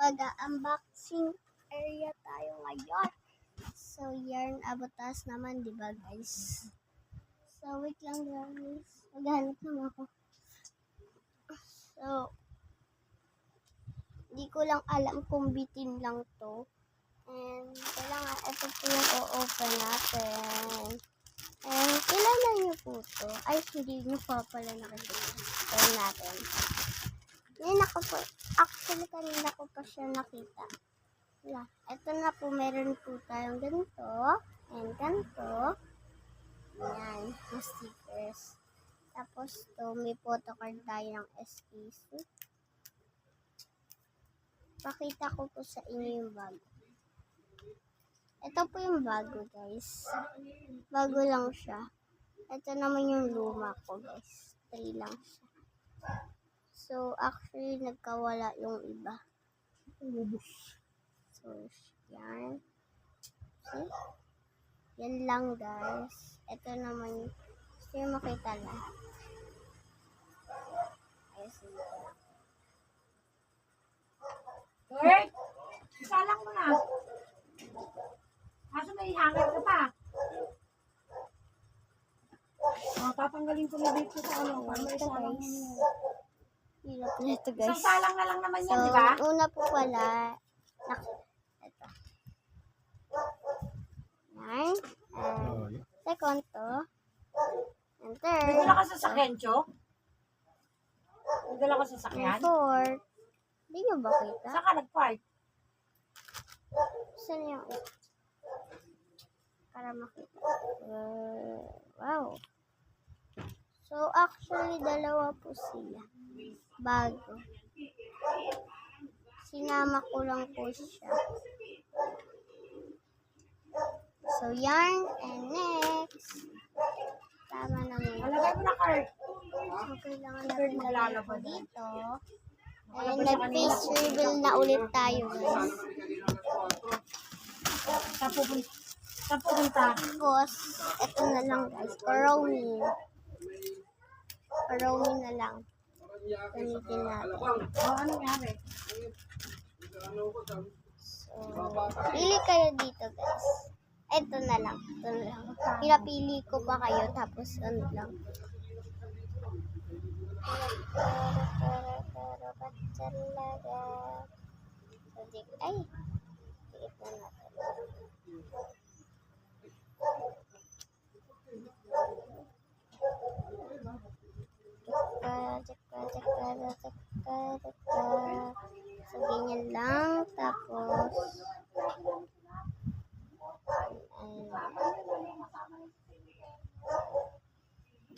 mag-unboxing area tayo ngayon. So, yarn abutas naman, di ba guys? So, wait lang guys. Maghanap naman ako. So, di ko lang alam kung bitin lang to. And, kailangan ito po yung o-open natin. And, kilala niyo po to. Ay, hindi niyo pa pala nakikita. Turn natin. Yan ako po. Actually, kanina ko pa siya nakita. Wala. Ito na po, meron po tayong ganito. And ganito. Yan, yung stickers. Tapos to, may photocard tayo ng SKC. Pakita ko po sa inyo yung bago. Ito po yung bago guys. Bago lang siya. Ito naman yung luma ko guys. 3 lang siya. So, actually, nagkawala yung iba. So, yan. See? Yan lang, guys. Ito naman, gusto yung makita lang. Ayos dito. Hey! Isalang mo na. Kaso may hanger ka pa. Tatanggalin ko na dito sa ano. Para may isalang mo. Hirap na ito, guys. Isang salang na lang naman yan, So, di ba? una po pala, ito. Yan. And second to. And third. May dala ka sa sakyan, Chok? May dala ka sa And sakyan? fourth. Hindi nyo ba kita? Saan ka nag-park? Saan yung para makita? Wow. So, actually, dalawa po sila. Bago. Sinama ko lang po siya. So, yarn. And next. Tama na muna. Malagay mo na, Kurt. So, kailangan natin lalala po dito. And nag-face reveal na ulit tayo, guys. Saan pupunta? Tapos, ito na lang, guys. Coroni. Coroni na lang. Gamitin natin. Ano nangyari? So, pili kayo dito, guys. Ito na lang. Ito na lang. Pinapili ko pa kayo, tapos ano lang. Ay, tiit na natin. So, ganyan lang. Tapos,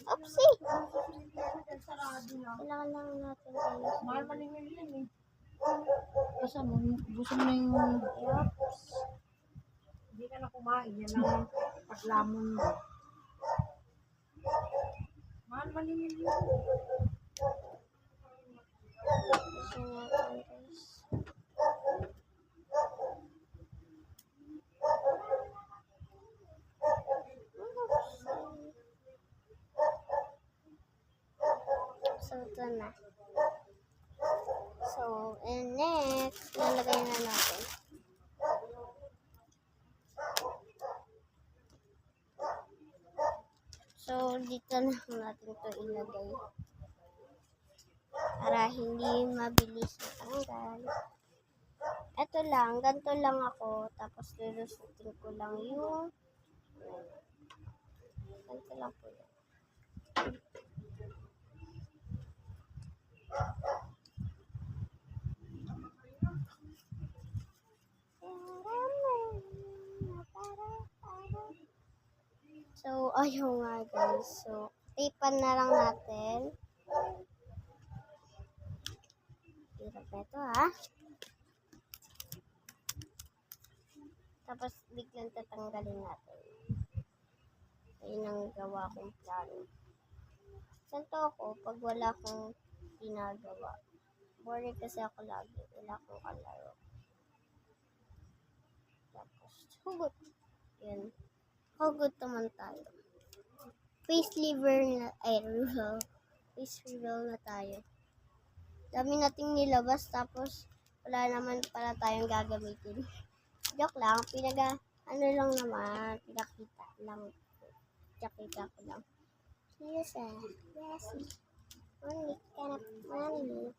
oopsie! Kailangan lang natin ayos. Mahal malingin yun eh. Kasi mo, gusto mo na yung... Hindi ka na kumain. Yan lang paglamon mo. Mahal malingin yun. Gusto natin, guys. So, ito na. So, and next, lalagay na natin. So, dito na natin ito ilagay. Para hindi mabilis matanggal. Ito lang, ganito lang ako. Tapos, lulusutin ko lang yung ganito lang po yan. So, ayun nga guys. So, tapan na lang natin. Hirap na ito ha. Tapos, biglang tatanggalin natin. Ayun ang gawa kong plano. Santo ako pag wala akong ginagawa. Boring kasi ako lagi. Wala akong kalaro. Tapos, hugot. Yan. Hugot naman tayo. Face reveal na, face reveal na tayo. Dami nating nilabas tapos wala naman pala tayong gagamitin. Joke lang, ano lang naman, pinakita lang. Pinakita ko lang. Yes, yes. Only kind of money.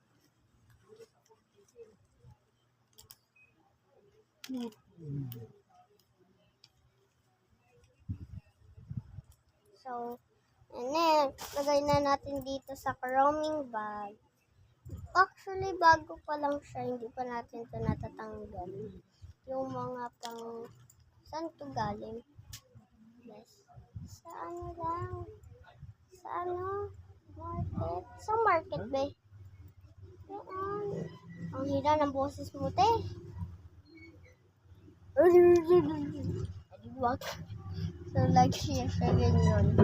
So, lagay na natin dito sa roaming bag. Actually, bago pa lang siya, hindi pa natin ito natatanggal. Yung mga saan ito galing? Yes. Sa ano lang? Sa ano? Market? Sa market ba? Yan. Ang hina ng boses mo, te. Wag. So, like, siya ganyan.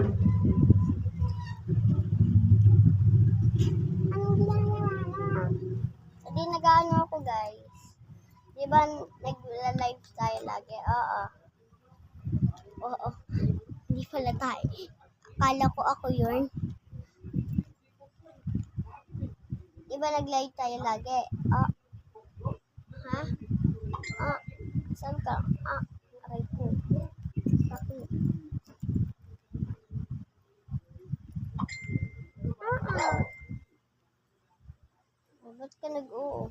Anong ginagawa na? So, di nag-ano ako, guys. Di ba, nag-live tayo lagi? Oo. Oo. Hindi pala tayo. Akala ko ako yun. Di ba nag-live tayo lagi? Ha? Saan ka? Aray ko. Bakit? Ba't ka nag-oo?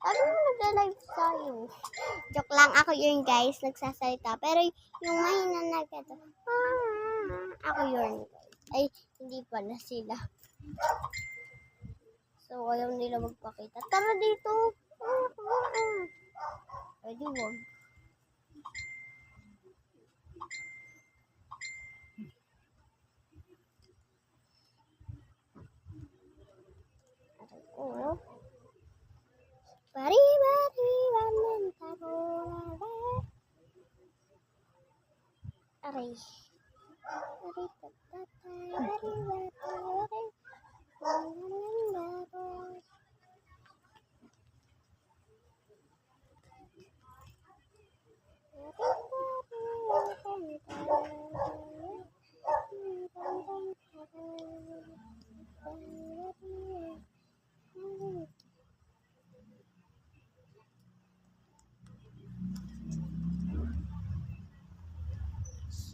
Sabi mo nag-live tayo. Joke lang, ako yun guys, nagsasalita. Pero yung mahina na gato, ako yun. Ay, hindi pala sila. So, ayaw nila magpakita. Tara dito. Pwede wag. Oh. Bari-bari, aray.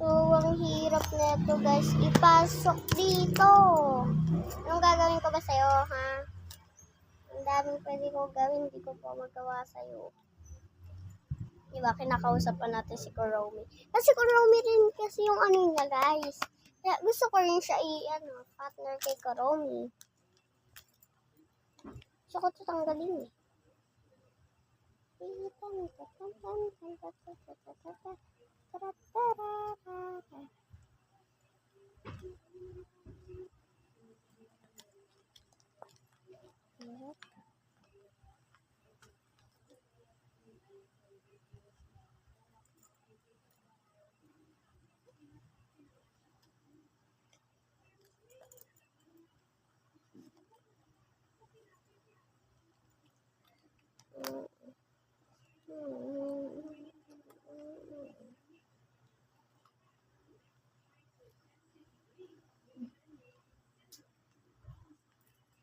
So, ang hirap nito guys, ipasok dito. Anong gagawin ko ba sa'yo, ha? Ang daming pwede ko gawin, hindi ko pa magawa sa'yo. Diba, kinakausap pa natin si Kuromi. Kasi Kuromi rin kasi yung ano niya, guys. Kaya gusto ko rin siya partner kay Kuromi. Gusto ko ito tanggalin eh.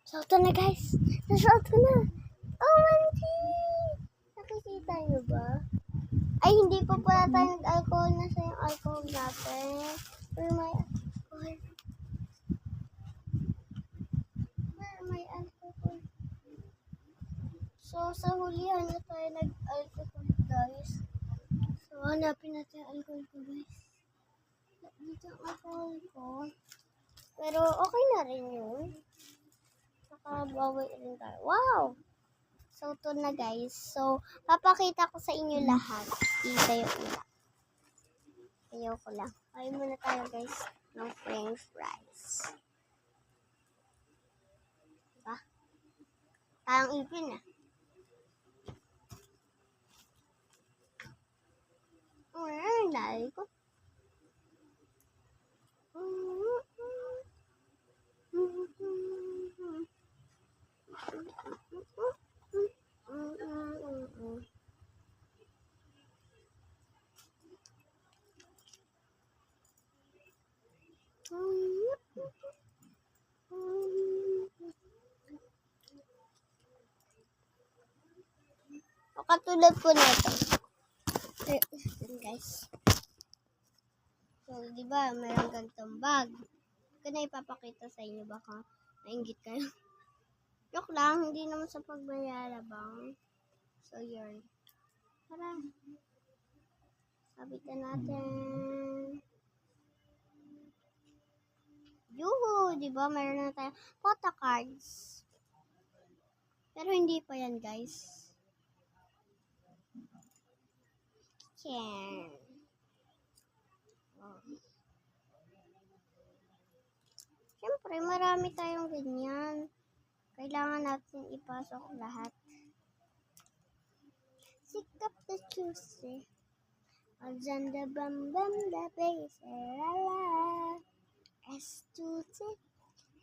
So, ito na guys. Nasuot ko na. OMG! Nakikita nyo ba? Ay, hindi pa pala tayo nag-alcohol. Nasa yung alcohol natin. Where my alcohol? Where my alcohol? So, sa hulihan na tayo nag-alcohol, guys. So, hanapin natin yung alcohol ko, guys. Dito ang alcohol ko. Pero, okay na rin yun. Nakabawi rin tayo. Wow! So, ito na guys. So, papakita ko sa inyo lahat. Kita yung iba. Ayaw ko lang. Ayaw muna tayo guys ng french fries. Diba? Parang ipin ah. Nalay ko. katulad po nito. Guys. So, di ba, mayroong ganitong bag. Ito na ipapakita sa inyo, baka nainggit kayo. Joke lang, hindi naman sa pagbayalabang. So, yun. Tara. Sabitan natin. Yuhu! Di ba, mayroon na tayo photo cards. Pero hindi pa yan, guys. Yan. Oh. Siyempre, marami tayong ganyan. Kailangan natin ipasok lahat. Sikap na juicy. Alexander bam bam da base. La S2C.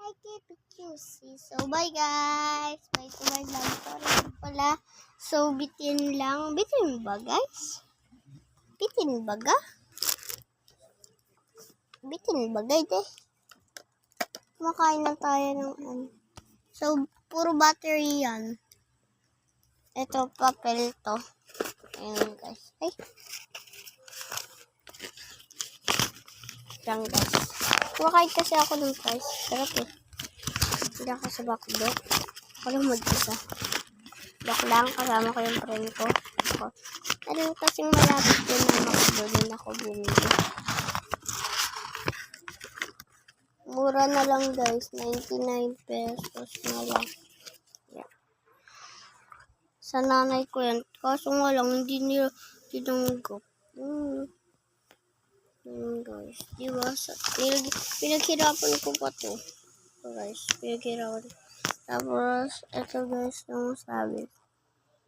I keep it juicy. So, bye guys. Bye to my vlog. Sorry pala. So, bitin lang. Bitin ba, guys? Bitin ba ga? Bitin ba, guys, eh? Kumakain na tayo ng ano. So, puro battery yan. Ito, papel to. Ayan, guys. Ay. Yan, guys. Kumakain kasi ako ng fries. Sarap eh. Hindi ako sa bakdo. Ako lang mag-isa. Bak lang, kasama ko yung friend ko. Ako. Ano kasing malapit din na makdo din ako bumili. Mura na lang, guys. 99 pesos na lang. Yeah. Sa nanay ko yan. Kaso nga lang, hindi nila tinanggap. Guys. Diba? Pinaghirapan ko pa to. So, guys. Pinaghirapan. Tapos, ito guys, yung sabi.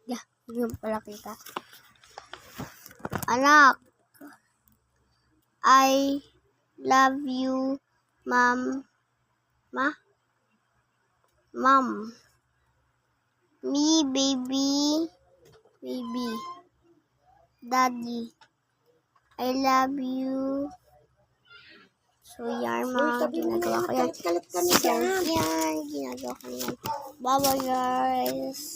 Yeah. Hindi mo pala kita. Anak. I love you. Mom. Me, baby. Daddy. I love you. So, yan, mga ginagawa ko yan. So, yan, ginagawa ko yan. Bye-bye, guys.